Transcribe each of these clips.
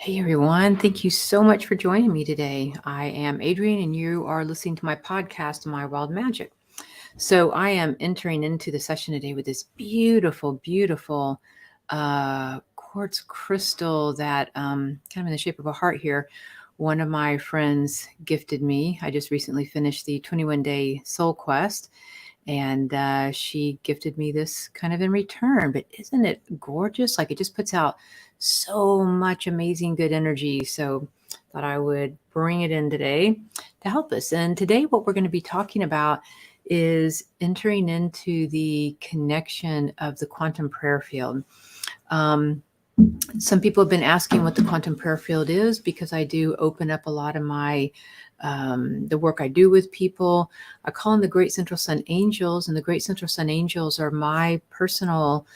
Hey everyone, thank you so much for joining me today. I am Adrienne and you are listening to my podcast, My Wild Magic. So I am entering into the session today with this beautiful quartz crystal that kind of in the shape of a heart here. One of my friends gifted me. I just recently finished the 21-day soul quest and she gifted me this kind of in return. But isn't it gorgeous? Like it just puts out so much amazing good energy. So thought I would bring it in today to help us. And today what we're going to be talking about is entering into the connection of the quantum prayer field. Some people have been asking what the quantum prayer field is because I do open up a lot of my the work I do with people. I call them the Great Central Sun Angels, and the Great Central Sun Angels are my personal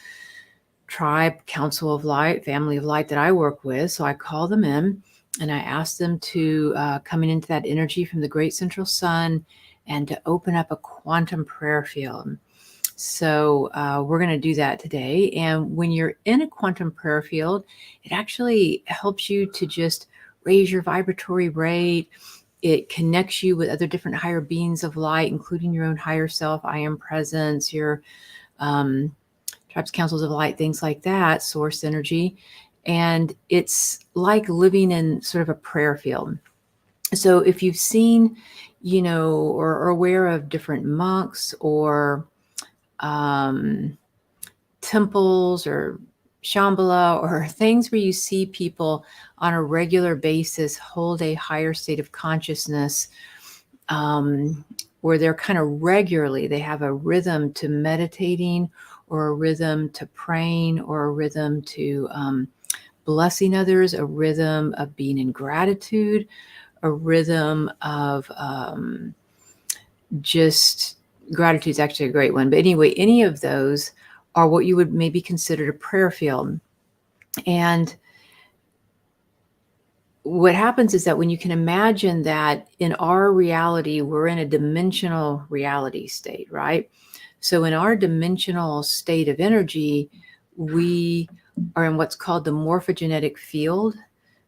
tribe, council of light, family of light that I work with. So I call them in and I ask them to coming into that energy from the Great Central Sun and to open up a quantum prayer field. So we're going to do that today. And when you're in a quantum prayer field, it actually helps you to just raise your vibratory rate. It connects you with other different higher beings of light, including your own higher self, I am presence, your tribes, councils of light, things like that, source energy. And it's like living in sort of a prayer field. So if you've seen, or are aware of different monks or temples or Shambhala or things where you see people on a regular basis hold a higher state of consciousness, where they're kind of regularly, they have a rhythm to meditating or a rhythm to praying or a rhythm to blessing others, a rhythm of being in gratitude, a rhythm of just gratitude is actually a great one. But anyway, any of those are what you would maybe consider a prayer field. And what happens is that when you can imagine that in our reality, we're in a dimensional reality state, right? So in our dimensional state of energy, we are in what's called the morphogenic field.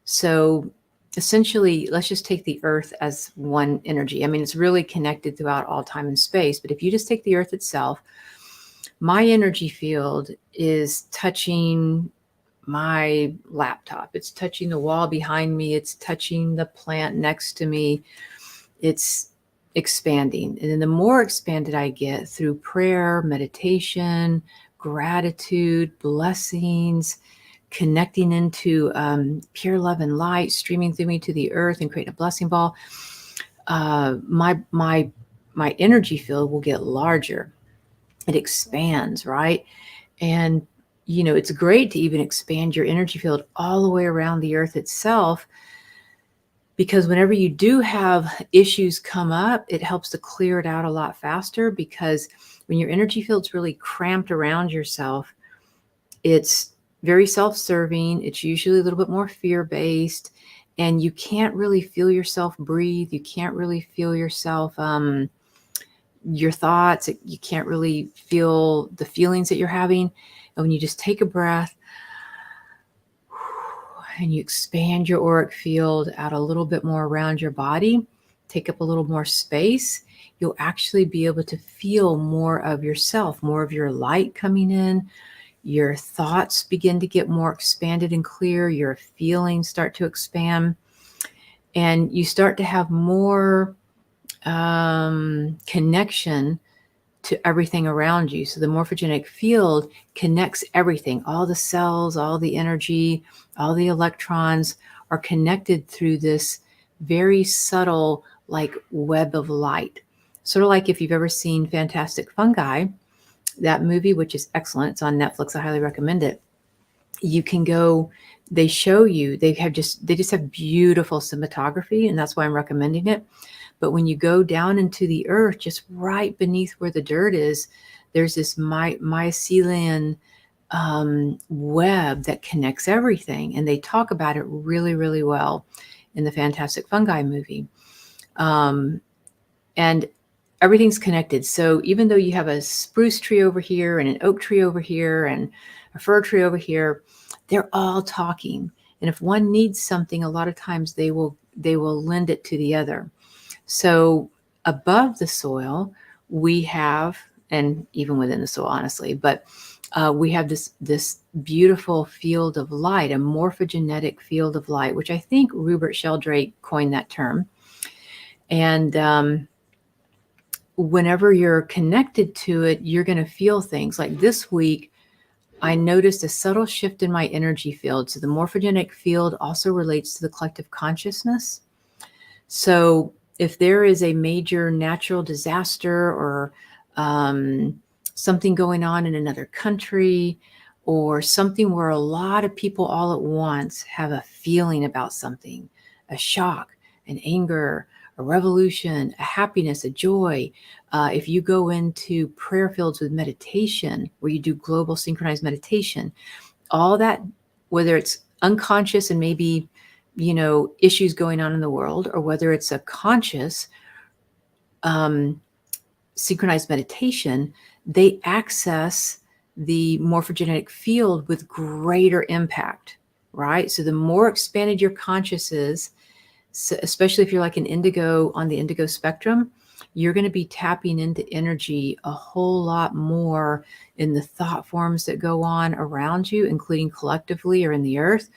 So essentially, let's just take the earth as one energy. I mean, it's really connected throughout all time and space. But if you just take the earth itself, my energy field is touching my laptop. It's touching the wall behind me. It's touching the plant next to me. It's expanding. And then the more expanded I get through prayer, meditation, gratitude, blessings, connecting into pure love and light, streaming through me to the earth and creating a blessing ball, my energy field will get larger. It expands, right? And it's great to even expand your energy field all the way around the earth itself, because whenever you do have issues come up, it helps to clear it out a lot faster, because when your energy field's really cramped around yourself, it's very self-serving. It's usually a little bit more fear-based, and you can't really feel yourself breathe. You can't really feel yourself, your thoughts. You can't really feel the feelings that you're having. And when you just take a breath and you expand your auric field out a little bit more around your body, take up a little more space, you'll actually be able to feel more of yourself, more of your light coming in. Your thoughts begin to get more expanded and clear. Your feelings start to expand. And you start to have more connection to everything around you. So the morphogenic field connects everything. All the cells, all the energy, all the electrons are connected through this very subtle, like web of light. Sort of like if you've ever seen Fantastic Fungi, that movie, which is excellent. It's on Netflix. I highly recommend it. You can go, they show you, they just have beautiful cinematography, and that's why I'm recommending it. But when you go down into the earth, just right beneath where the dirt is, there's this mycelium web that connects everything. And they talk about it really, really well in the Fantastic Fungi movie. And everything's connected. So even though you have a spruce tree over here and an oak tree over here and a fir tree over here, they're all talking. And if one needs something, a lot of times they will lend it to the other. So above the soil, we have, and even within the soil, honestly, but we have this beautiful field of light, a morphogenetic field of light, which I think Rupert Sheldrake coined that term. And whenever you're connected to it, you're going to feel things. Like this week, I noticed a subtle shift in my energy field. So the morphogenic field also relates to the collective consciousness. So if there is a major natural disaster or something going on in another country, or something where a lot of people all at once have a feeling about something, a shock, an anger, a revolution, a happiness, a joy. If you go into prayer fields with meditation, where you do global synchronized meditation, all that, whether it's unconscious and maybe, issues going on in the world, or whether it's a conscious synchronized meditation, they access the morphogenetic field with greater impact, right? So the more expanded your conscious is, so especially if you're like an indigo on the indigo spectrum, you're going to be tapping into energy a whole lot more in the thought forms that go on around you, including collectively or in the earth,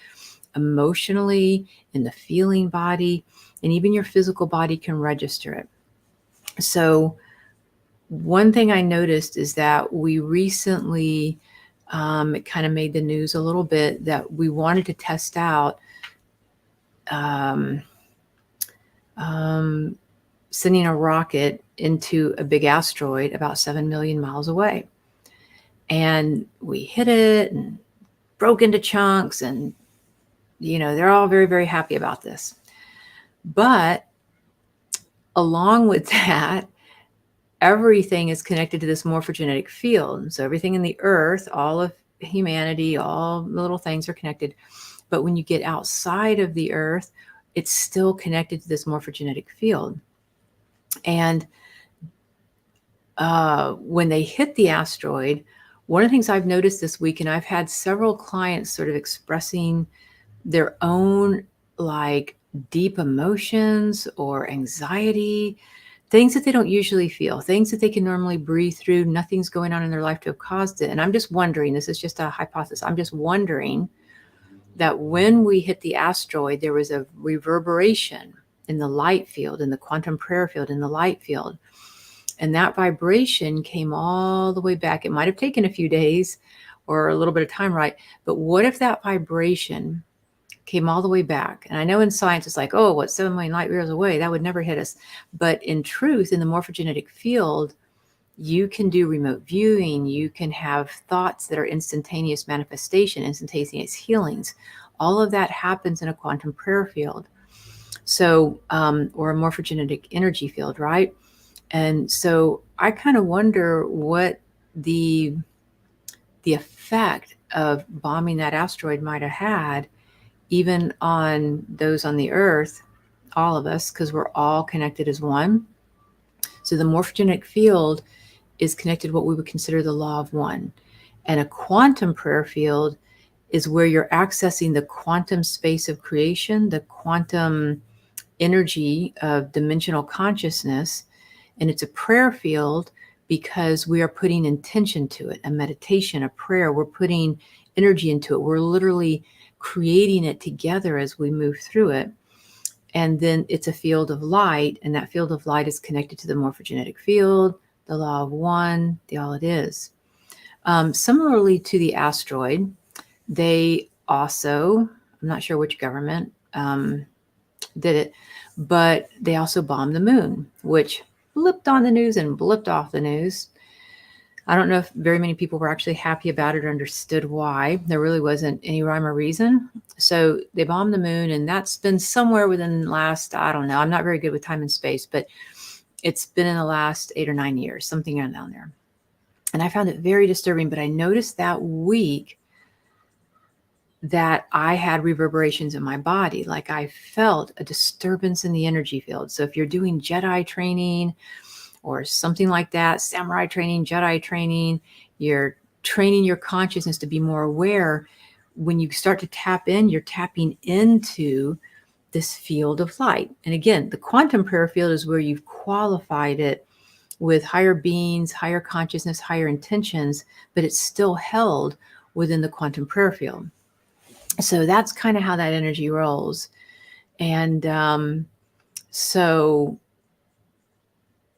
emotionally, in the feeling body, and even your physical body can register it. So one thing I noticed is that we recently, it kind of made the news a little bit, that we wanted to test out sending a rocket into a big asteroid about 7 million miles away. And we hit it and broke into chunks, and, they're all very, very happy about this. But along with that, everything is connected to this morphogenetic field. So everything in the earth, all of humanity, all the little things are connected. But when you get outside of the earth, it's still connected to this morphogenetic field. And when they hit the asteroid, one of the things I've noticed this week, and I've had several clients sort of expressing their own like deep emotions or anxiety, things that they don't usually feel, things that they can normally breathe through. Nothing's going on in their life to have caused it. And I'm just wondering, this is just a hypothesis, I'm just wondering that when we hit the asteroid, there was a reverberation in the light field, in the quantum prayer field, in the light field. And that vibration came all the way back. It might have taken a few days or a little bit of time, right? But what if that vibration came all the way back? And I know in science, it's like, 7 million light years away, that would never hit us. But in truth, in the morphogenetic field, you can do remote viewing. You can have thoughts that are instantaneous manifestation, instantaneous healings. All of that happens in a quantum prayer field. So, or a morphogenetic energy field, right? And so I kind of wonder what the effect of bombing that asteroid might have had, even on those on the earth, all of us, because we're all connected as one. So the morphogenic field is connected to what we would consider the law of one. And a quantum prayer field is where you're accessing the quantum space of creation, the quantum energy of dimensional consciousness. And it's a prayer field because we are putting intention to it, a meditation, a prayer. We're putting energy into it. We're literally creating it together as we move through it. And then it's a field of light, and that field of light is connected to the morphogenetic field, the law of one, the all it is. Similarly to the asteroid, they also, I'm not sure which government did it, but they also bombed the moon, which blipped on the news and blipped off the news. I don't know if very many people were actually happy about it or understood why. There really wasn't any rhyme or reason. So they bombed the moon, and that's been somewhere within the last, I don't know, I'm not very good with time and space, but it's been in the last 8 or 9 years, something down there. And I found it very disturbing, but I noticed that week that I had reverberations in my body. Like I felt a disturbance in the energy field. So if you're doing Jedi training or something like that, samurai training, Jedi training, you're training your consciousness to be more aware, when you start to tap in, you're tapping into this field of light. And again, the quantum prayer field is where you've qualified it with higher beings, higher consciousness, higher intentions, but it's still held within the quantum prayer field. So that's kind of how that energy rolls. And so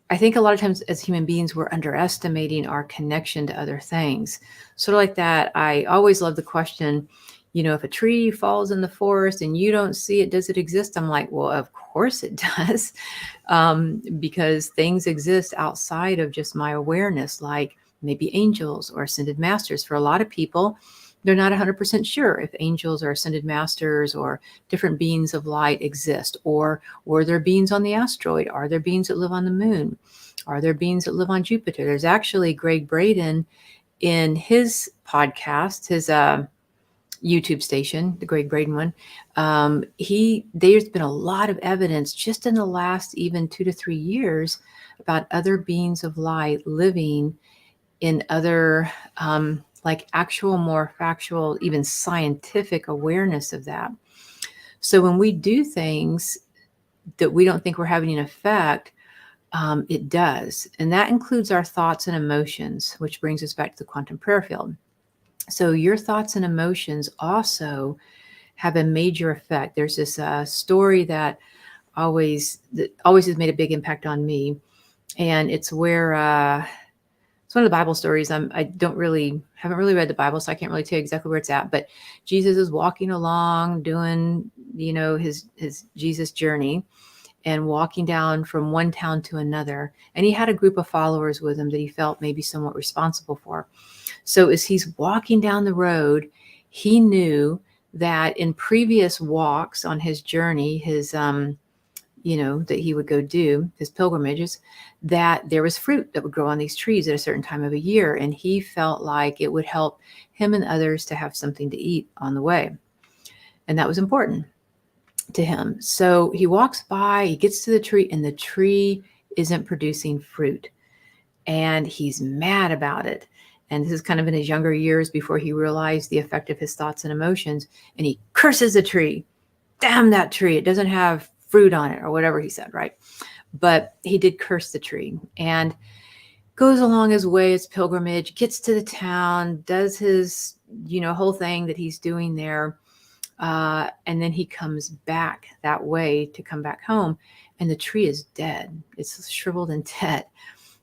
I think a lot of times as human beings, we're underestimating our connection to other things. Sort of like that. I always love the question, if a tree falls in the forest and you don't see it, does it exist? I'm like, well, of course it does. Because things exist outside of just my awareness, like maybe angels or ascended masters. For a lot of people, they're not 100% sure if angels or ascended masters or different beings of light exist, or were there beings on the asteroid? Are there beings that live on the moon? Are there beings that live on Jupiter? There's actually Greg Braden in his podcast, his YouTube station, the Greg Braden one. There's been a lot of evidence just in the last even 2 to 3 years about other beings of light living in other like actual, more factual, even scientific awareness of that. So when we do things that we don't think we're having an effect, it does. And that includes our thoughts and emotions, which brings us back to the quantum prayer field. So your thoughts and emotions also have a major effect. There's this story that always has made a big impact on me. And it's where it's one of the Bible stories. I haven't really read the Bible, so I can't really tell you exactly where it's at. But Jesus is walking along, doing his Jesus journey, and walking down from one town to another. And he had a group of followers with him that he felt maybe somewhat responsible for. So as he's walking down the road, he knew that in previous walks on his journey, his that he would go do, his pilgrimages, that there was fruit that would grow on these trees at a certain time of a year. And he felt like it would help him and others to have something to eat on the way. And that was important to him. So he walks by, he gets to the tree, and the tree isn't producing fruit. And he's mad about it. And this is kind of in his younger years before he realized the effect of his thoughts and emotions. And he curses the tree. Damn that tree. It doesn't have fruit on it, or whatever he said, right? But he did curse the tree, and goes along his way, his pilgrimage, gets to the town, does his, whole thing that he's doing there. And then he comes back that way to come back home, and the tree is dead. It's shriveled and dead.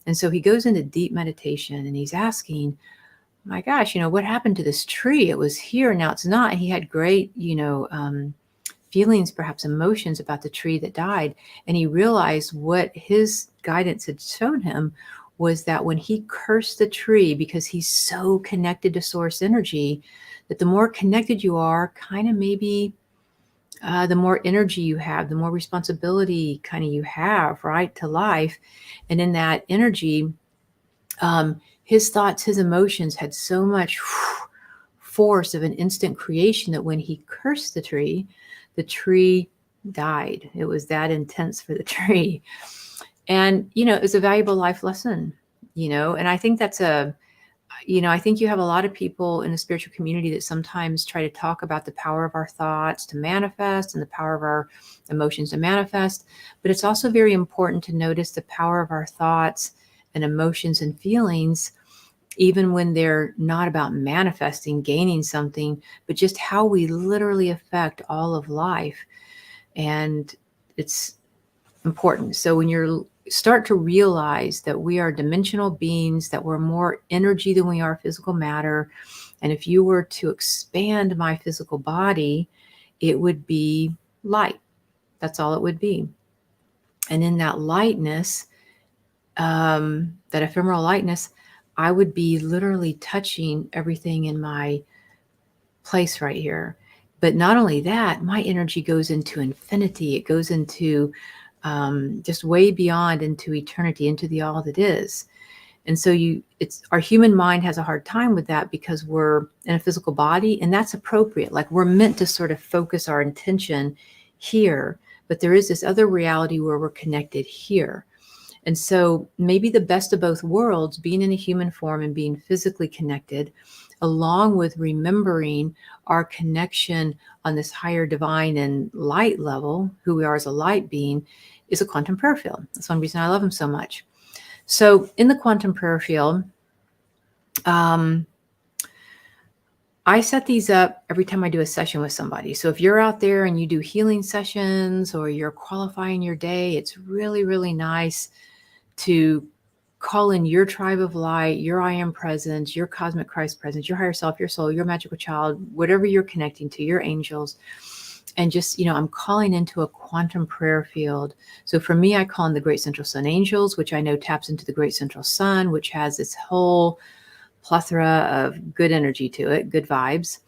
And so he goes into deep meditation, and he's asking, my gosh, what happened to this tree? It was here, now it's not. And he had great, feelings, perhaps emotions about the tree that died. And he realized what his guidance had shown him was that when he cursed the tree, because he's so connected to source energy, that the more connected you are, kind of maybe the more energy you have, the more responsibility kind of you have, right, to life. And in that energy, his thoughts, his emotions had so much force of an instant creation that when he cursed the tree died. It was that intense for the tree. And, it was a valuable life lesson, and I think that's I think you have a lot of people in the spiritual community that sometimes try to talk about the power of our thoughts to manifest and the power of our emotions to manifest. But it's also very important to notice the power of our thoughts and emotions and feelings, even when they're not about manifesting, gaining something, but just how we literally affect all of life. And it's important. So when you start to realize that we are dimensional beings, that we're more energy than we are physical matter, and if you were to expand my physical body, it would be light. That's all it would be. And in that lightness, that ephemeral lightness, I would be literally touching everything in my place right here. But not only that, my energy goes into infinity. It goes into just way beyond, into eternity, into the all that is. And so our human mind has a hard time with that because we're in a physical body, and that's appropriate. Like, we're meant to sort of focus our intention here, but there is this other reality where we're connected here. And so maybe the best of both worlds, being in a human form and being physically connected, along with remembering our connection on this higher divine and light level, who we are as a light being, is a quantum prayer field. That's one reason I love them so much. So in the quantum prayer field, I set these up every time I do a session with somebody. So if you're out there and you do healing sessions or you're qualifying your day, it's really, really nice to call in your tribe of light, your I am presence, your cosmic Christ presence, your higher self, your soul, your magical child, whatever you're connecting to, your angels. And just, I'm calling into a quantum prayer field. So for me, I call in the Great Central Sun Angels, which I know taps into the Great Central Sun, which has this whole plethora of good energy to it, good vibes.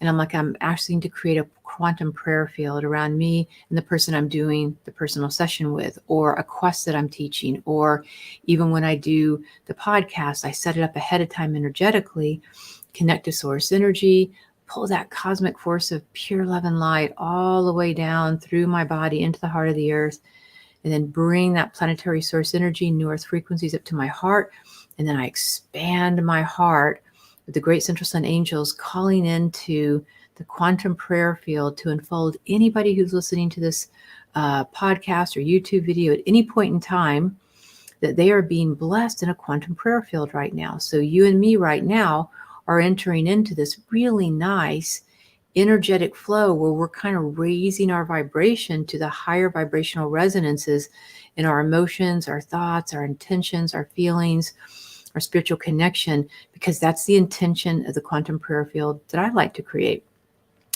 And I'm asking to create a quantum prayer field around me and the person I'm doing the personal session with, or a quest that I'm teaching, or even when I do the podcast, I set it up ahead of time energetically, connect to source energy, pull that cosmic force of pure love and light all the way down through my body into the heart of the earth, and then bring that planetary source energy, new earth frequencies up to my heart. And then I expand my heart with the Great Central Sun Angels calling into the quantum prayer field to enfold anybody who's listening to this podcast or YouTube video at any point in time, that they are being blessed in a quantum prayer field right now. So you and me right now are entering into this really nice energetic flow where we're kind of raising our vibration to the higher vibrational resonances in our emotions, our thoughts, our intentions, our feelings, our spiritual connection, because that's the intention of the quantum prayer field that I like to create.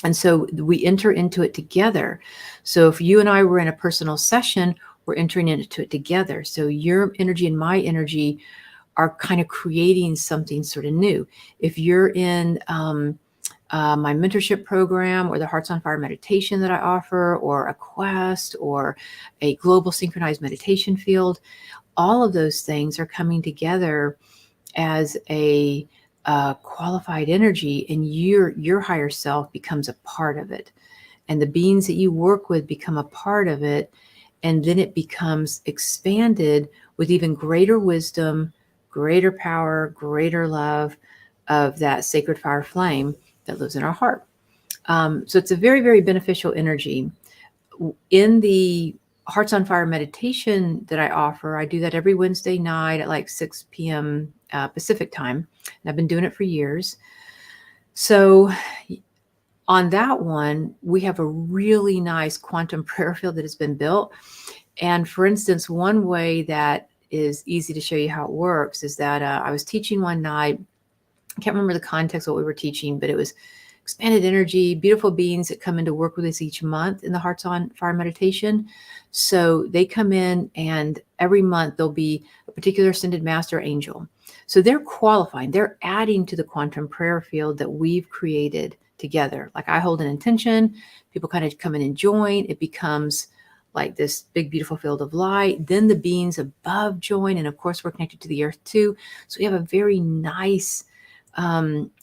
And so we enter into it together. So if you and I were in a personal session, we're entering into it together. So your energy and my energy are kind of creating something sort of new. If you're in my mentorship program, or the Hearts on Fire meditation that I offer, or a quest, or a global synchronized meditation field, all of those things are coming together as a qualified energy, and your higher self becomes a part of it, and the beings that you work with become a part of it, and then it becomes expanded with even greater wisdom, greater power, greater love of that sacred fire flame that lives in our heart. So it's a very, very beneficial energy. In the Hearts on Fire meditation that I offer, I do that every Wednesday night at like 6 p.m. Pacific time. And I've been doing it for years. So on that one, we have a really nice quantum prayer field that has been built. And for instance, one way that is easy to show you how it works is that I was teaching one night. I can't remember the context of what we were teaching, but it was expanded energy, beautiful beings that come in to work with us each month in the Hearts on Fire meditation. So they come in, and every month there'll be a particular ascended master angel. So they're qualifying, they're adding to the quantum prayer field that we've created together. Like I hold an intention, people kind of come in and join. It becomes like this big, beautiful field of light. Then the beings above join. And of course, we're connected to the earth too. So we have a very nice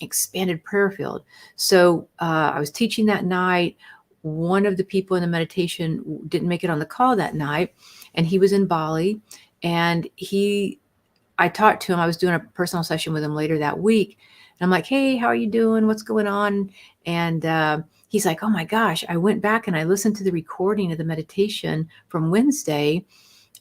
expanded prayer field. So I was teaching that night. One of the people in the meditation didn't make it on the call that night, and he was in Bali. And I talked to him. I was doing a personal session with him later that week. And I'm like, hey, how are you doing? What's going on? And he's like, oh my gosh, I went back and I listened to the recording of the meditation from Wednesday.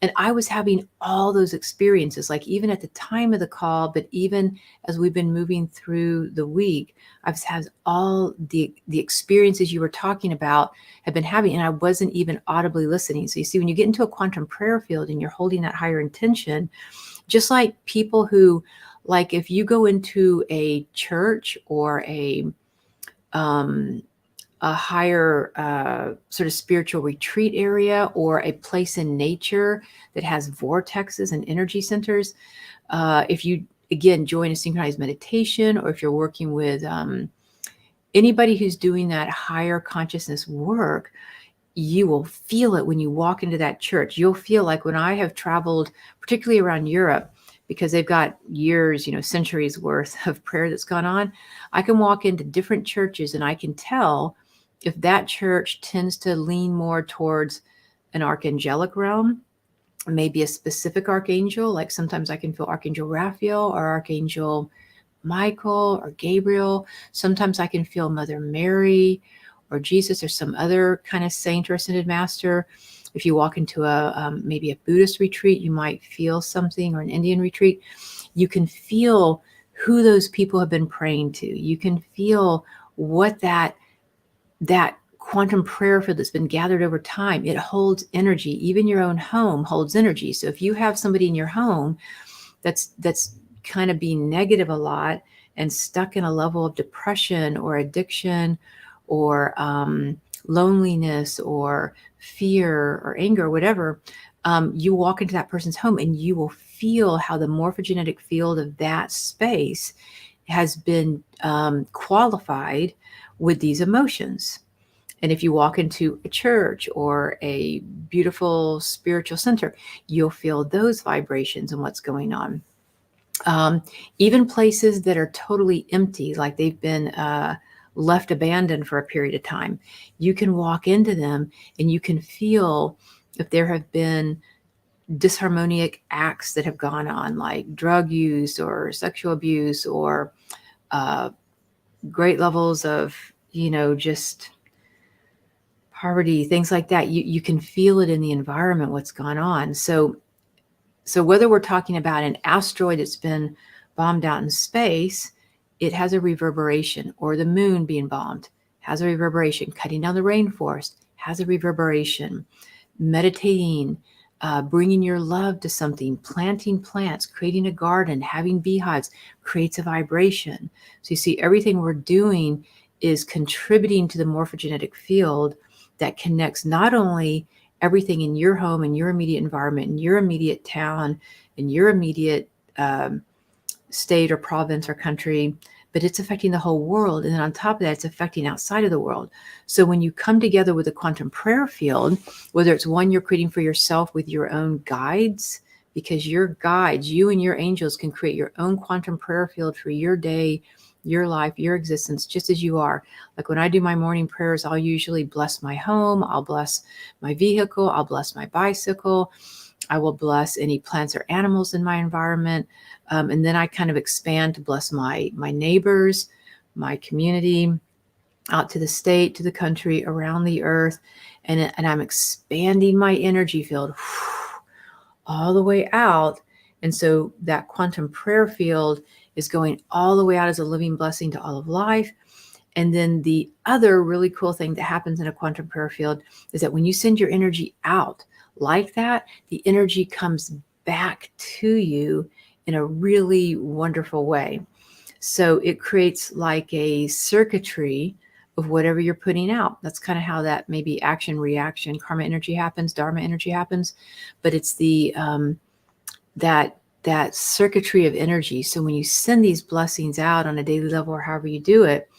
And I was having all those experiences, like even at the time of the call, but even as we've been moving through the week, I've had all the experiences you were talking about have been having, and I wasn't even audibly listening. So you see, when you get into a quantum prayer field and you're holding that higher intention, just like people who, like if you go into a church or a higher sort of spiritual retreat area, or a place in nature that has vortexes and energy centers. If you, again, join a synchronized meditation, or if you're working with anybody who's doing that higher consciousness work, you will feel it when you walk into that church. You'll feel like when I have traveled, particularly around Europe, because they've got years, centuries worth of prayer that's gone on, I can walk into different churches and I can tell if that church tends to lean more towards an archangelic realm, maybe a specific archangel. Like sometimes I can feel Archangel Raphael or Archangel Michael or Gabriel. Sometimes I can feel Mother Mary or Jesus or some other kind of saint or ascended master. If you walk into maybe a Buddhist retreat, you might feel something, or an Indian retreat. You can feel who those people have been praying to. You can feel what that quantum prayer field that's been gathered over time. It holds energy. Even your own home holds energy. So if you have somebody in your home that's kind of being negative a lot and stuck in a level of depression or addiction or loneliness or fear or anger or whatever, you walk into that person's home and you will feel how the morphogenetic field of that space has been qualified with these emotions. And if you walk into a church or a beautiful spiritual center, you'll feel those vibrations and what's going on. Even places that are totally empty, like they've been left abandoned for a period of time, you can walk into them and you can feel if there have been disharmonic acts that have gone on, like drug use or sexual abuse or great levels of, just poverty, things like that. You can feel it in the environment, what's gone on. So whether we're talking about an asteroid that's been bombed out in space, it has a reverberation, or the moon being bombed has a reverberation. Cutting down the rainforest has a reverberation. Meditating, bringing your love to something, planting plants, creating a garden, having beehives creates a vibration. So you see, everything we're doing is contributing to the morphogenetic field that connects not only everything in your home, in your immediate environment, in your immediate town, in your immediate state or province or country, but it's affecting the whole world. And then on top of that, it's affecting outside of the world. So when you come together with a quantum prayer field, whether it's one you're creating for yourself with your own guides, because your guides, you and your angels, can create your own quantum prayer field for your day, your life, your existence, just as you are. Like when I do my morning prayers, I'll usually bless my home, I'll bless my vehicle, I'll bless my bicycle, I will bless any plants or animals in my environment. And then I kind of expand to bless my neighbors, my community, out to the state, to the country, around the earth. And I'm expanding my energy field all the way out. And so that quantum prayer field is going all the way out as a living blessing to all of life. And then the other really cool thing that happens in a quantum prayer field is that when you send your energy out like that, the energy comes back to you in a really wonderful way. So it creates like a circuitry of whatever you're putting out. That's kind of how that maybe action, reaction, karma energy happens, dharma energy happens, but it's the that circuitry of energy. So when you send these blessings out on a daily level or however you do it,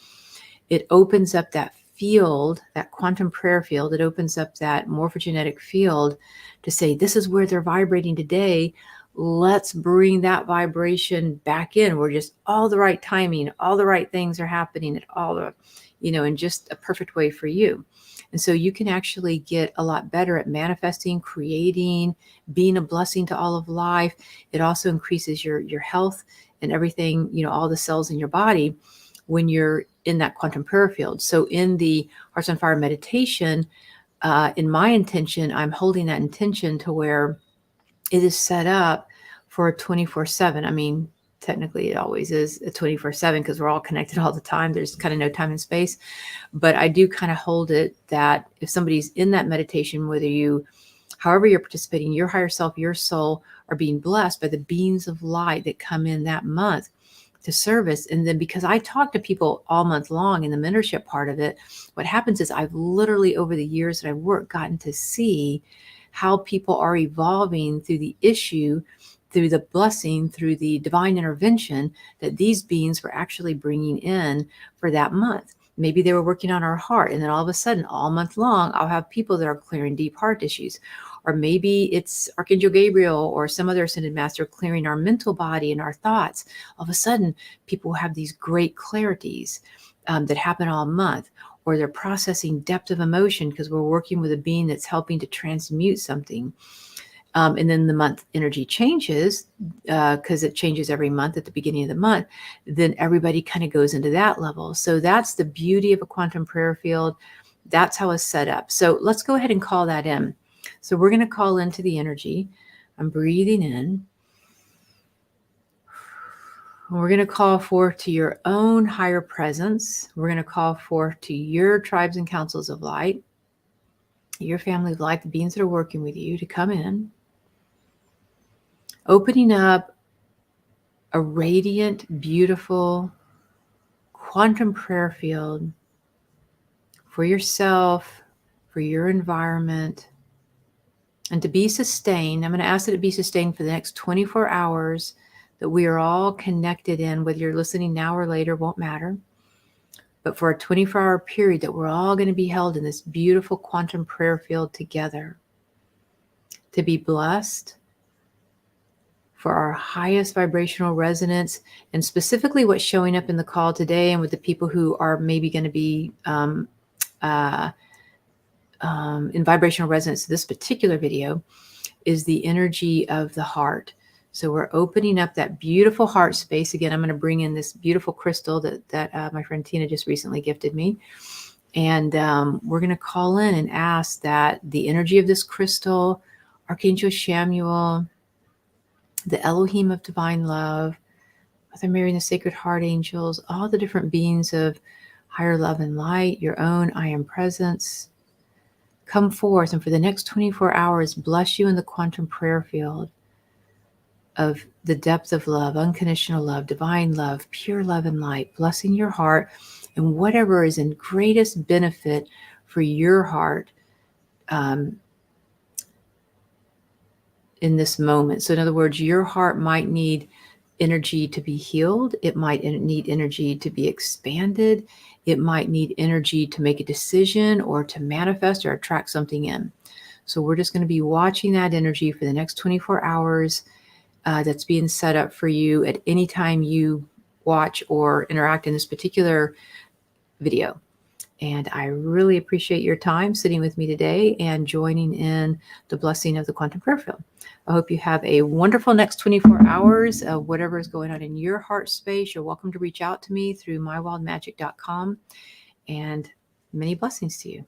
it opens up that field, that quantum prayer field. It opens up that morphogenetic field to say, this is where they're vibrating today. Let's bring that vibration back in. We're just all the right timing, all the right things are happening at all the, in just a perfect way for you. And so you can actually get a lot better at manifesting, creating, being a blessing to all of life. It also increases your health and everything, all the cells in your body when you're in that quantum prayer field. So in the Hearts on Fire meditation, in my intention, I'm holding that intention to where it is set up for 24/7. I mean, technically it always is a 24/7 because we're all connected all the time. There's kind of no time and space. But I do kind of hold it that if somebody's in that meditation, however you're participating, your higher self, your soul are being blessed by the beams of light that come in that month to service. And then because I talk to people all month long in the mentorship part of it, what happens is I've literally over the years that I've worked gotten to see how people are evolving through the issue, through the blessing, through the divine intervention that these beings were actually bringing in for that month. Maybe they were working on our heart, and then all of a sudden, all month long, I'll have people that are clearing deep heart issues. Or maybe it's Archangel Gabriel or some other ascended master clearing our mental body and our thoughts. All of a sudden, people have these great clarities that happen all month. Or they're processing depth of emotion because we're working with a being that's helping to transmute something. and then the month energy changes, because it changes every month at the beginning of the month, then everybody kind of goes into that level. So that's the beauty of a quantum prayer field. That's how it's set up. So let's go ahead and call that in. So we're going to call into the energy. I'm breathing in. We're going to call forth to your own higher presence. We're going to call forth to your tribes and councils of light, your family of light, the beings that are working with you, to come in, opening up a radiant, beautiful quantum prayer field for yourself, for your environment, and to be sustained. I'm going to ask that it be sustained for the next 24 hours, that we are all connected in, whether you're listening now or later, won't matter. But for a 24-hour period, that we're all going to be held in this beautiful quantum prayer field together, to be blessed for our highest vibrational resonance, and specifically what's showing up in the call today and with the people who are maybe going to be in vibrational resonance to this particular video, is the energy of the heart. So we're opening up that beautiful heart space. Again, I'm going to bring in this beautiful crystal that my friend Tina just recently gifted me. And we're going to call in and ask that the energy of this crystal, Archangel Shamuel, the Elohim of divine love, Mother Mary and the Sacred Heart Angels, all the different beings of higher love and light, your own I am presence, come forth and for the next 24 hours, bless you in the quantum prayer field of the depth of love, unconditional love, divine love, pure love and light, blessing your heart and whatever is in greatest benefit for your heart in this moment. So in other words, your heart might need energy to be healed. It might need energy to be expanded. It might need energy to make a decision or to manifest or attract something in. So we're just going to be watching that energy for the next 24 hours that's being set up for you at any time you watch or interact in this particular video. And I really appreciate your time sitting with me today and joining in the blessing of the quantum prayer field. I hope you have a wonderful next 24 hours of whatever is going on in your heart space. You're welcome to reach out to me through mywildmagic.com, and many blessings to you.